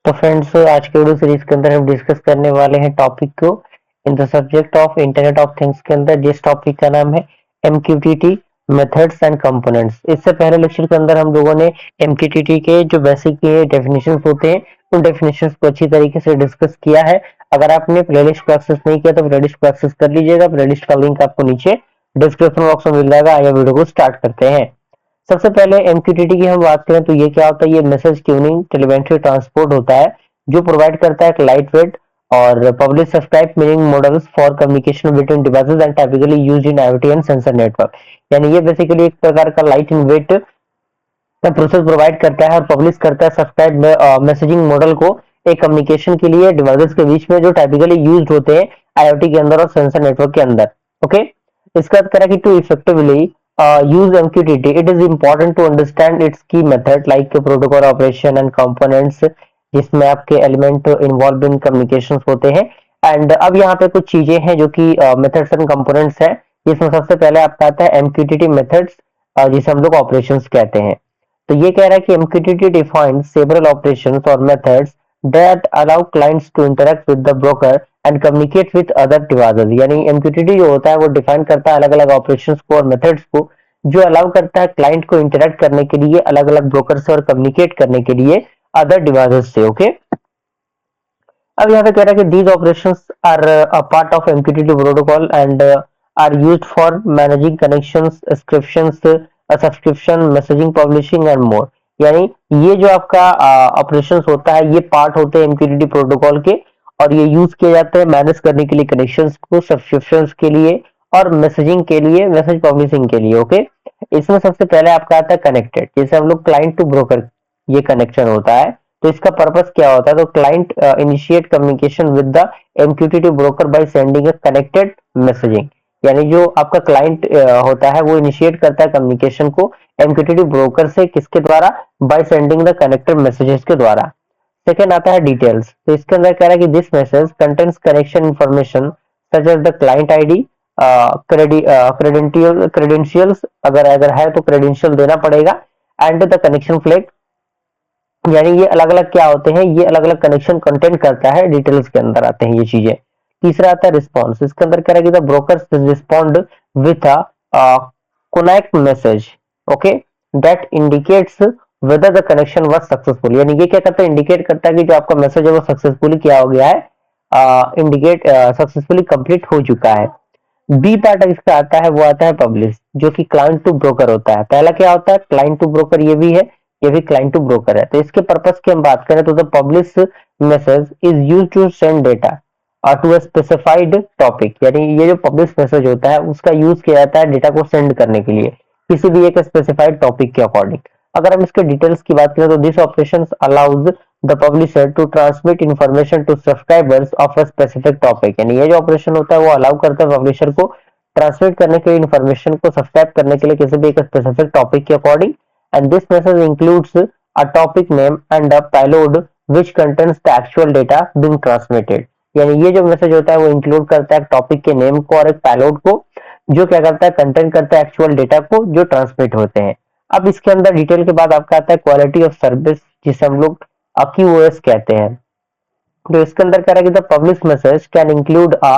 तो फ्रेंड्स, आज के वीडियो सीरीज के अंदर हम डिस्कस करने वाले हैं टॉपिक को in the subject of internet of things के अंदर, जिस टॉपिक का नाम है MQTT मेथड्स एंड कंपोनेंट्स। इससे पहले लेक्चर के अंदर हम लोगों ने MQTT के जो बेसिक डेफिनेशंस होते हैं उन डेफिनेशंस को अच्छी तरीके से डिस्कस किया है। अगर आपने प्लेलिस्ट को एक्सेस नहीं किया तो प्लेलिस्ट को एक्सेस कर लीजिएगा। प्लेलिस्ट का लिंक आपको नीचे डिस्क्रिप्शन बॉक्स में मिल जाएगा। आइए वीडियो को स्टार्ट करते हैं। सबसे पहले MQTT की हम बात करें तो ये क्या होता है। ये मैसेज ट्यूनिंग टेलीमेट्री ट्रांसपोर्ट होता है जो प्रोवाइड करता है एक लाइट वेट और publish subscribe meaning models for communication between devices and typically used in IoT and sensor network. यानी ये बेसिकली एक प्रकार का light in weight process provide करता है और पब्लिश करता है सब्सक्राइब मैसेजिंग मॉडल को एक कम्युनिकेशन के लिए डिवाइसेस के बीच में जो टाइपिकली यूज्ड होते हैं IoT के अंदर और सेंसर नेटवर्क के अंदर। ओके, इसका अर्थ करा कि to effectively use MQTT, it is important to understand its key method like protocol operation and components, जिसमें आपके एलिमेंट इन्वॉल्व इन कम्युनिकेशंस होते हैं। एंड अब यहाँ पे कुछ चीजें हैं जो कि मेथड्स एंड कंपोनेंट्स हैं, जिसमें सबसे पहले आपका आता है MQTT मेथड्स, जिसे हम लोग ऑपरेशंस कहते हैं। तो ये कह रहा है कि MQTT defines several operations or methods that allow clients to interact with the broker and communicate with other devices। यानी MQTT जो होता है वो डिफाइन करता है अलग अलग ऑपरेशंस को और मेथड्स को जो अलाउ करता है क्लाइंट को इंटरेक्ट करने के लिए अलग अलग ब्रोकर से और कम्युनिकेट करने के लिए अदर डिवाइसेस से। ओके, अब यहाँ पे कह रहा है कि these operations are a part of MQTT protocol and are used for managing connections, subscriptions, subscription, messaging, publishing and more. यानी ये जो आपका ऑपरेशंस होता है ये पार्ट होते हैं MQTT प्रोटोकॉल के और ये यूज किए जाते हैं मैनेज करने के लिए कनेक्शंस को, सब्सक्रिप्शंस के लिए और मैसेजिंग के लिए, मैसेज पब्लिशिंग के लिए। ओके, इसमें सबसे पहले आपका आता है कनेक्टेड, जैसे हम लोग क्लाइंट टू ब्रोकर ये कनेक्शन होता है। तो इसका पर्पस क्या होता है, तो client initiate communication with the MQTT broker by sending a connected messaging. यानी जो आपका क्लाइंट होता है वो इनिशिएट करता है कम्युनिकेशन को MQTT ब्रोकर से, किसके द्वारा, by sending the connected messages के द्वारा। सेकेंड आता है डिटेल्स। तो इसके अंदर कह रहा है कि this message contains connection information such as the client ID, credentials, अगर है तो क्रेडेंशियल देना पड़ेगा, एंड द कनेक्शन फ्लैग। यानी ये अलग अलग क्या होते हैं, ये अलग अलग कनेक्शन कंटेंट करता है, डिटेल्स के अंदर आते हैं ये चीजें। तीसरा आता है रिस्पॉन्स। इसके अंदर कह रहा है कि the broker respond with a connect message, okay, that indicates whether the connection was successful. यानी ये क्या करता है, इंडिकेट करता है कि जो आपका मैसेज है वो सक्सेसफुली क्या हो गया है, इंडिकेट सक्सेसफुली कंप्लीट हो चुका है। बी पार्ट इसका आता है वो आता है पब्लिश, जो कि क्लाइंट टू ब्रोकर होता है। पहला क्या होता है, क्लाइंट टू ब्रोकर, ये भी है, ये भी क्लाइंट टू ब्रोकर है। तो इसके पर्पस की हम बात करें तो the publish message is used to send data to a specified topic. यानी ये जो पब्लिश मैसेज होता है उसका यूज किया जाता है डेटा को सेंड करने के लिए किसी भी एक स्पेसिफाइड टॉपिक के अकॉर्डिंग। अगर हम इसके डिटेल्स की बात करें तो this operation allows the publisher to transmit information to subscribers of a specific topic. यानी ये जो ऑपरेशन होता है वो अलाउ करता है पब्लिशर को ट्रांसमिट करने के लिए, इंफॉर्मेशन को सब्सक्राइब करने के लिए किसी भी एक स्पेसिफिक टॉपिक के according. And this message includes a topic name and a payload which contains the actual data being transmitted. यानी ये जो मैसेज होता है वो इंक्लूड करता है टॉपिक के नेम को और एक पेलोड को, जो क्या करता है, कंटेंट करता है एक्चुअल डेटा को जो ट्रांसमिट होते हैं। अब इसके अंदर डिटेल के बाद आपका आता है क्वालिटी ऑफ सर्विस, जिसे हम लोग QoS कहते हैं। तो इसके अंदर कह रहा है कि the publish message can include a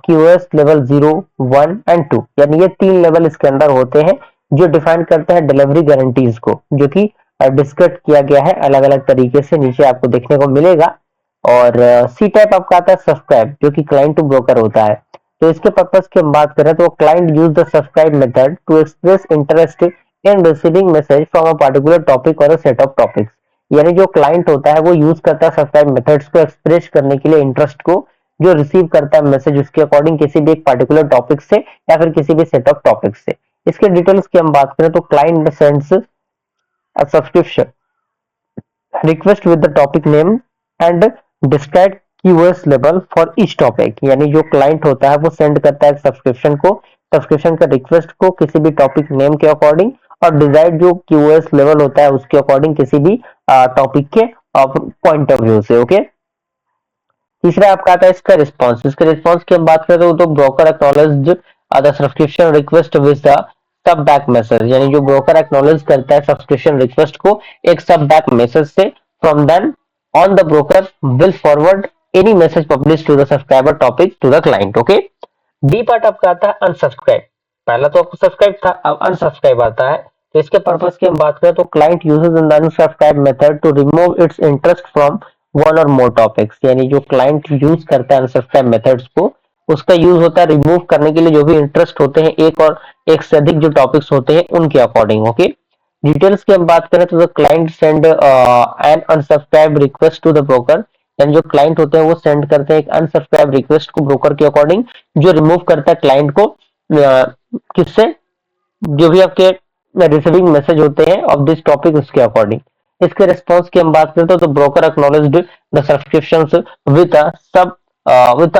QoS level 0, 1 and 2। यानी ये 3 लेवल इसके अंदर होते हैं जो डिफाइन करते हैं डिलीवरी गारंटीज को, जो कि डिस्कस किया गया है अलग अलग तरीके से, नीचे आपको देखने को मिलेगा। और सी टाइप आपका आता है सब्सक्राइब, जो कि क्लाइंट टू ब्रोकर होता है। तो इसके पर्पस की हम बात करें तो client use the subscribe method to express interest in receiving message from a particular topic और अ सेट ऑफ टॉपिक्स। यानी जो क्लाइंट होता है वो यूज करता है सब्सक्राइब मेथड्स को एक्सप्रेस करने के लिए इंटरेस्ट को जो रिसीव करता है मैसेज उसके अकॉर्डिंग किसी भी एक पर्टिकुलर टॉपिक से या फिर किसी भी सेट ऑफ टॉपिक से। इसके डिटेल्स की हम बात करें तो client sends a subscription request with the topic name and describe keywords level for each topic. यानी जो क्लाइंट होता है वो सेंड करता है सब्सक्रिप्शन को, सब्सक्रिप्शन का रिक्वेस्ट को किसी भी टॉपिक नेम के अकॉर्डिंग, और डिजाइड जो कीवर्ड्स लेवल होता है उसके अकॉर्डिंग किसी भी टॉपिक के पॉइंट ऑफ व्यू से। ओके, तीसरा आपका आता है इसका रिस्पॉन्स। इसके रिस्पॉन्स की हम बात करें तो broker acknowledge the subscription request with the sub back message. यानी जो ब्रोकर एक्नॉलेज करता है सब्सक्रिप्शन रिक्वेस्ट को एक सब बैक मैसेज से, from then on the broker will forward any message published to the subscriber topic to the client. Okay. D part आपका आता है अनसब्सक्राइब। पहला तो आपको सब्सक्राइब था, अब अनसब्सक्राइब आता है। तो इसके पर्पस की हम बात करें तो client uses in the unsubscribe method to remove its interest from one or more topics. यानी जो क्लाइंट यूज करता है अनसब्सक्राइब मेथड्स को, उसका यूज होता है रिमूव करने के लिए जो भी इंटरेस्ट होते हैं एक और एक से अधिक जो टॉपिक्स होते हैं उनके अकॉर्डिंग। ओके। डिटेल्स की हम बात करें तो the client send an unsubscribe request to the broker. यानी जो क्लाइंट होते हैं वो सेंड करते हैं एक अनसब्सक्राइब रिक्वेस्ट को ब्रोकर के अकॉर्डिंग, जो रिमूव करता है क्लाइंट को किससे, जो भी आपके रिसीविंग मैसेज होते हैं ऑफ दिस टॉपिक उसके अकॉर्डिंग। इसके रिस्पॉन्स की हम बात करते हैं तो broker acknowledged the subscriptions with a सब विद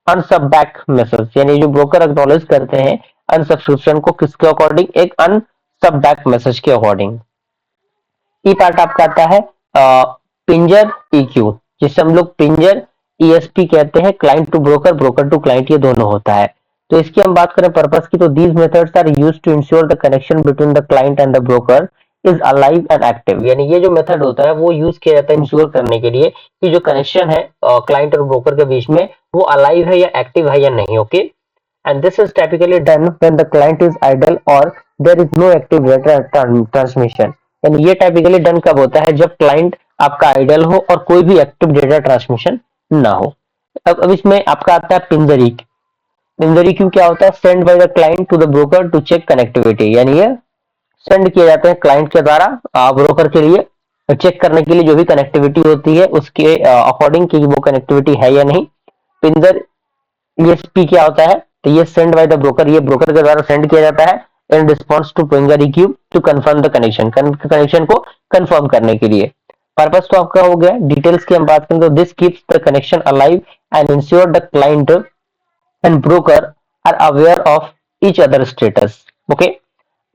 अनसब बैक मैसेज। यानी जो ब्रोकर एक्नॉलेज करते हैं अनसब्सक्रिप्शन को किसके अकॉर्डिंग, एक अनसब बैक मैसेज के अकॉर्डिंग। ई पार्ट आपका आता है पिंजर ईक्यू, जिसे हम लोग पिंजर ईएसपी कहते हैं। Client to broker, broker to client, ये दोनों होता है। तो इसकी हम बात करें पर्पस की तो these methods are used to ensure the connection between the client and the broker is alive and active. यानी ये जो मेथड होता है वो यूज किया जाता है इंश्योर करने के लिए कि जो कनेक्शन है क्लाइंट और ब्रोकर के बीच में वो अलाइव है या एक्टिव है या नहीं। Okay. And this is typically done when the client is idle और there is no active data transmission. यानी ये टाइपिकली डन कब होता है, जब क्लाइंट आपका आइडल हो और कोई भी एक्टिव डेटा ट्रांसमिशन ना हो। अब इसमें आपका आता है पिंजरी। पिंजरी क्यू क्या होता है, send by the client to the broker to check connectivity. यानी ये सेंड किए जाते हैं क्लाइंट के द्वारा ब्रोकर के लिए चेक करने के लिए जो भी कनेक्टिविटी होती है उसके अकॉर्डिंग कि वो कनेक्टिविटी है या नहीं। पिंजर ईएसपी क्या होता है, तो ये सेंड बाय द ब्रोकर, ये ब्रोकर के द्वारा सेंड किया जाता है in response to pingreq to confirm the connection, connection को कंफर्म करने के लिए। पर्पस तो आपका हो गया। डिटेल्स की हम बात करें तो this keeps the connection alive and ensure the client and broker are aware of each other status. Okay.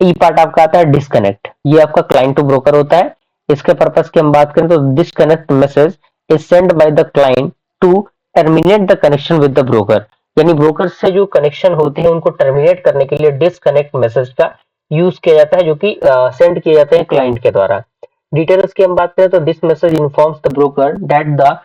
ई पार्ट आपका आता है डिस्कनेक्ट, ये आपका क्लाइंट टू ब्रोकर होता है। इसके पर्पस की हम बात करें तो disconnect message is send by the client to terminate the connection with the broker. यानी ब्रोकर से जो कनेक्शन होते हैं उनको टर्मिनेट करने के लिए डिस्कनेक्ट मैसेज का यूज किया जाता है, जो कि सेंड किए जाते हैं क्लाइंट के द्वारा। डिटेल्स की हम बात करें तो this message informs the broker that the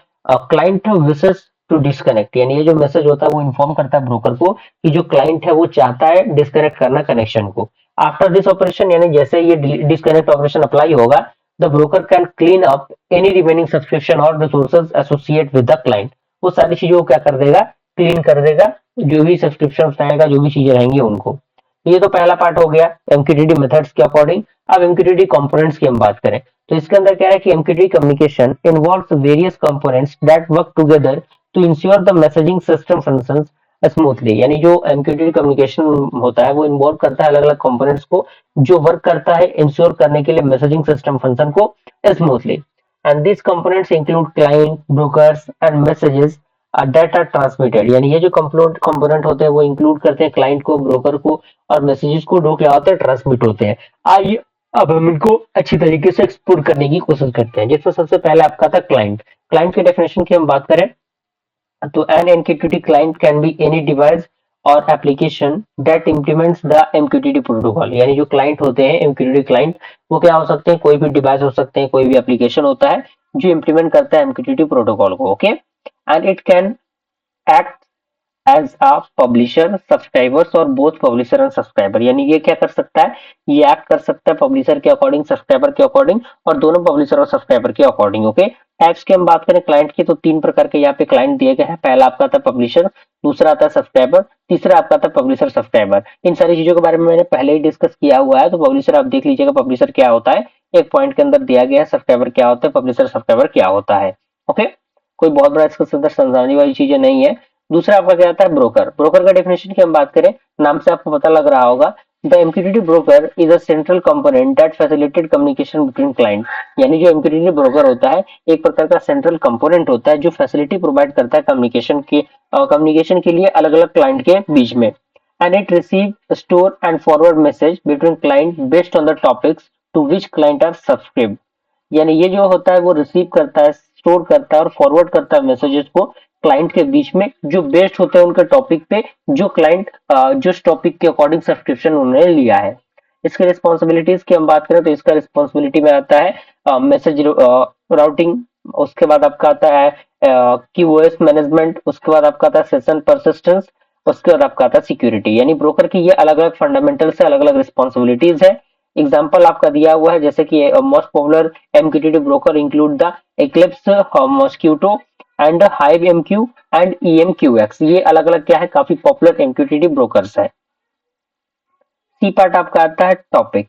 client wishes to disconnect. यानी ये जो मैसेज होता है वो इन्फॉर्म करता है ब्रोकर को कि जो क्लाइंट है वो चाहता है डिस्कनेक्ट करना कनेक्शन को। आफ्टर दिस ऑपरेशन, यानी जैसे ये डिस्कनेक्ट ऑपरेशन अप्लाई होगा, the broker can clean up any remaining subscription और resources associate with the client. वो सारी चीजों को क्या कर देगा, क्लीन कर देगा, जो भी सब्सक्रिप्शन रहेगा, जो भी चीजें रहेंगी उनको। ये तो पहला पार्ट हो गया एमक्यूटीटी मेथड्स के अकॉर्डिंग। अब एमक्यूटीटी कंपोनेंट्स की हम बात करें तो इसके अंदर क्या है कि MQTT communication involves various components that work together to ensure the messaging system functions smoothly. यानी जो एमक्यूटीटी कम्युनिकेशन होता है वो इन्वॉल्व करता है अलग अलग कंपोनेंट्स को जो वर्क करता है इंश्योर करने के लिए मैसेजिंग सिस्टम फंक्शन को smoothly. And this components include client, brokers and messages data transmitted. यानी ये जो कंपोनेंट होते हैं वो इंक्लूड करते हैं क्लाइंट को, ब्रोकर को और मैसेजेस को जो क्या होते हैं ट्रांसमिट होते हैं। आइए अब हम इनको अच्छी तरीके से एक्सप्लोर करने की कोशिश करते हैं। जिसमें सबसे पहले आपका था क्लाइंट। क्लाइंट की डेफिनेशन की हम बात करें तो an MQTT client can be any device और application that implements the MQTT protocol. यानी जो क्लाइंट होते हैं एमक्यूटीटी क्लाइंट वो क्या हो सकते हैं, कोई भी डिवाइस हो सकते हैं, कोई भी एप्लीकेशन होता है जो इम्प्लीमेंट करता है एमक्यूटीटी प्रोटोकॉल को। Okay. And it can act as a publisher subscribers or both publisher and subscriber. यानी ये क्या कर सकता है, ये एक्ट कर सकता है पब्लिशर के अकॉर्डिंग, सब्सक्राइबर के अकॉर्डिंग और दोनों पब्लिशर और सब्सक्राइबर के अकॉर्डिंग। ओके। टाइप्स की हम बात करें क्लाइंट की तो तीन प्रकार के यहाँ पे क्लाइंट दिए गए हैं। पहला आपका था पब्लिशर, दूसरा आता है सब्सक्राइबर, तीसरा आपका था पब्लिशर सब्सक्राइबर। इन सारी चीजों के बारे में मैंने पहले ही डिस्कस किया हुआ है, तो पब्लिशर आप देख लीजिएगा पब्लिशर क्या होता है, एक पॉइंट के अंदर दिया गया है। सब्सक्राइबर क्या होता है, पब्लिशर सब्सक्राइबर क्या होता है। ओके। कोई बहुत बड़ा इसके अंदर समझाने वाली चीजें नहीं है। दूसरा आपका क्या आता है ब्रोकर। ब्रोकर का डेफिनेशन की हम बात करें, नाम से आपको पता लग रहा होगा, the MQTT broker is a central component that facilitate communication between client. यानी जो एमक्यूटीटी ब्रोकर होता है एक प्रकार का सेंट्रल कंपोनेंट होता है जो फैसिलिटी प्रोवाइड करता है कम्युनिकेशन के लिए अलग अलग क्लाइंट के बीच में। And it receive store and forward message between client based on the topics to which client are subscribe. यानी ये जो होता है वो रिसीव करता है, स्टोर करता है और फॉरवर्ड करता है मैसेजेस को क्लाइंट के बीच में जो बेस्ड होते हैं उनके टॉपिक पे, जो क्लाइंट जिस टॉपिक के अकॉर्डिंग सब्सक्रिप्शन उन्होंने लिया है। इसके रिस्पॉन्सिबिलिटीज की हम बात करें तो इसका रिस्पॉन्सिबिलिटी में आता है मैसेज राउटिंग, उसके बाद आपका आता है क्यूओएस मैनेजमेंट, उसके बाद आपका आता है सेशन परसिस्टेंस, उसके बाद आपका आता है सिक्योरिटी। यानी ब्रोकर की ये अलग अलग फंडामेंटल से अलग अलग रिस्पॉन्सिबिलिटीज है। एग्जाम्पल आपका दिया हुआ है, जैसे कि most popular MQTT broker include the eclipse, mosquito and hive MQ and EMQX। ये अलग अलग क्या है, काफी पॉपुलर MQTT ब्रोकर्स है। सी पार्ट आपका आता है टॉपिक।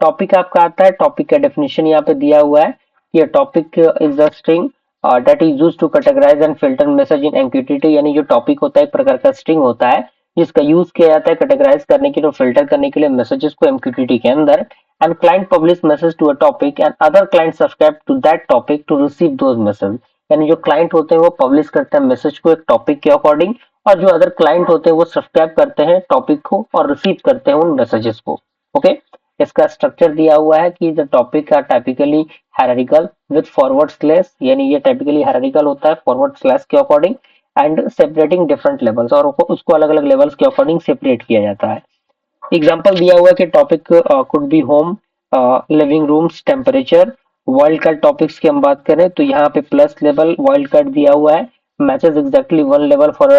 टॉपिक आपका आता है, टॉपिक का डेफिनेशन यहाँ पे दिया हुआ है कि topic is a string that is used to categorize and filter message in MQTT। यानी जो टॉपिक होता है एक प्रकार का स्ट्रिंग होता है जिसका यूज किया जाता है कैटेगराइज करने के लिए और फिल्टर करने के लिए मैसेजेस को MQTT के अंदर। And client publish message to a topic and other client subscribe to that topic to receive those message. यानी जो क्लाइंट होते हैं वो पब्लिश करते हैं मैसेज को एक टॉपिक के अकॉर्डिंग, और जो अदर क्लाइंट होते हैं वो सब्सक्राइब करते हैं टॉपिक को और रिसीव करते हैं उन मैसेजेस को। ओके, इसका स्ट्रक्चर दिया हुआ है कि the topic are typically hierarchical with forward slash. यानी ये टाइपिकली हायरार्किकल होता है फॉरवर्ड स्लैश के according, and separating different levels, और उसको अलग अलग लेवल्स के अकॉर्डिंग सेपरेट किया जाता है। एग्जाम्पल दिया हुआ है कि topic could be home, living rooms, temperature. Wild card topics की हम बात करें तो यहाँ पे प्लस लेवल वाइल्ड कार्ड दिया हुआ है, matches exactly one level for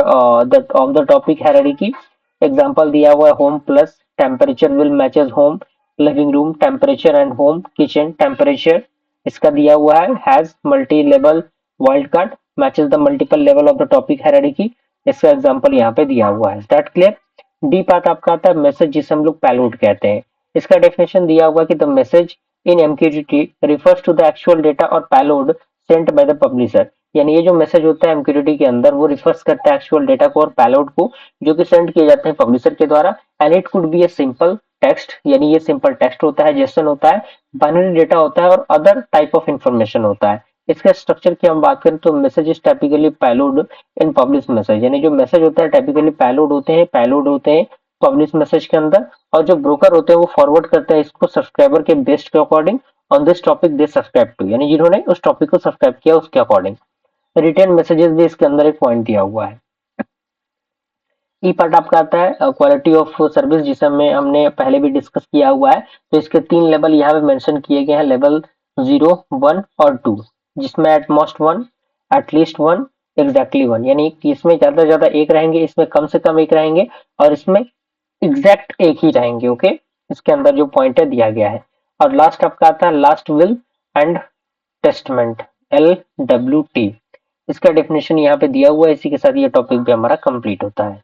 that of the topic hierarchy. Example दिया हुआ है home plus temperature will matches home, living room temperature and home kitchen temperature. इसका दिया हुआ है has multi level wild card matches the multiple level of the topic hierarchy. इसका example यहाँ पे दिया हुआ है। That clear. डी पार्ट आपका आता है मैसेज, जिसे हम लोग पेलोड कहते हैं। इसका डेफिनेशन दिया हुआ है कि the message in MQTT refers to the actual data और payload sent by the publisher. यानी ये जो मैसेज होता है MQTT के अंदर वो रिफर्स करता है एक्चुअल डेटा को और पेलोड को, जो कि सेंड किए जाते हैं पब्लिशर के द्वारा। And it could be a simple text, यानी ये सिंपल टेक्स्ट होता है, जेसन होता है, बाइनरी डेटा होता है और अदर टाइप ऑफ इंफॉर्मेशन होता है। इसके स्ट्रक्चर की हम बात करें तो message is typically payload in publish message. यानी जो मैसेज होता है टाइपिकली पेलोड होते हैं पब्लिश मैसेज के अंदर, और जो ब्रोकर होते हैं वो फॉरवर्ड करते हैं इसको सब्सक्राइबर के बेस्ट के according on this topic they subscribe to, यानी जिन्होंने उस टॉपिक को सब्सक्राइब किया उसके अकॉर्डिंग। रिटर्न मैसेजेस भी इसके अंदर एक पॉइंट दिया हुआ है। ई पार्ट आपका आता है क्वालिटी ऑफ सर्विस, जिसे हमने पहले भी डिस्कस किया हुआ है। तो इसके 3 लेवल यहाँ पे मेंशन किए गए हैं, लेवल 0, 1 और 2, जिसमें at most 1, at least 1, exactly 1। यानी कि इसमें ज्यादा से ज्यादा एक रहेंगे, इसमें कम से कम एक रहेंगे, और इसमें एग्जैक्ट एक ही रहेंगे। ओके, इसके अंदर जो पॉइंट है दिया गया है। और लास्ट आपका आता है last will and testament, LWT। इसका डेफिनेशन यहाँ पे दिया हुआ है। इसी के साथ ये टॉपिक भी हमारा कंप्लीट होता है।